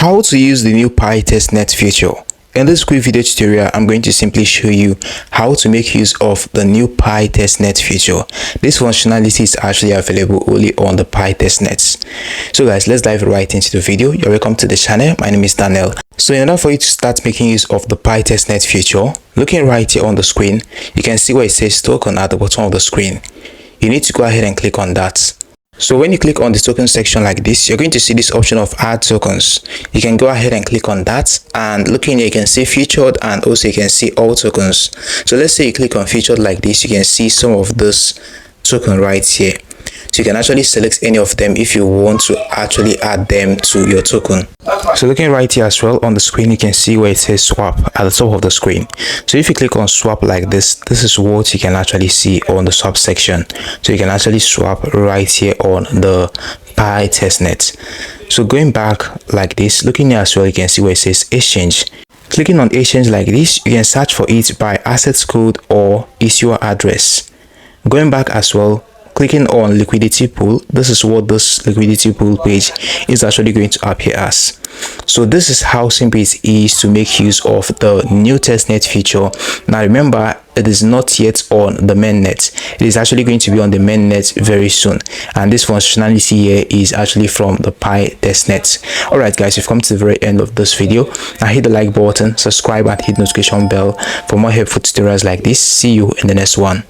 How to use the new Pi Testnet feature. In this quick video tutorial, I'm going to simply show you how to make use of the new Pi Testnet feature. This functionality is actually available only on the Pi Testnet. So guys, let's dive right into the video. You're welcome to the channel. My name is Daniel. So in order for you to start making use of the Pi Testnet feature, looking right here on the screen, you can see where it says token at the bottom of the screen. You need to go ahead and click on that. So when you click on the token section like this, you're going to see this option of add tokens. You can go ahead and click on that, and looking here you can see featured and also you can see all tokens. So let's say you click on featured like this, you can see some of this token right here. So you can actually select any of them if you want to actually add them to your token. So looking right here as well on the screen, you can see where it says swap at the top of the screen. So if you click on swap like this is what you can actually see on the swap section. So you can actually swap right here on the Pi Testnet. So going back like this, looking here as well, you can see where it says exchange. Clicking on exchange like this, you can search for it by asset code or issuer address. Going back as well, clicking on liquidity pool, this is what this liquidity pool page is actually going to appear as. So this is how simple it is to make use of the new testnet feature. Now remember, it is not yet on the mainnet. It is actually going to be on the mainnet very soon, and this functionality here is actually from the Pi Testnet. Alright guys, we've come to the very end of this video. Now hit the like button, subscribe and hit notification bell for more helpful tutorials like this. See you in the next one.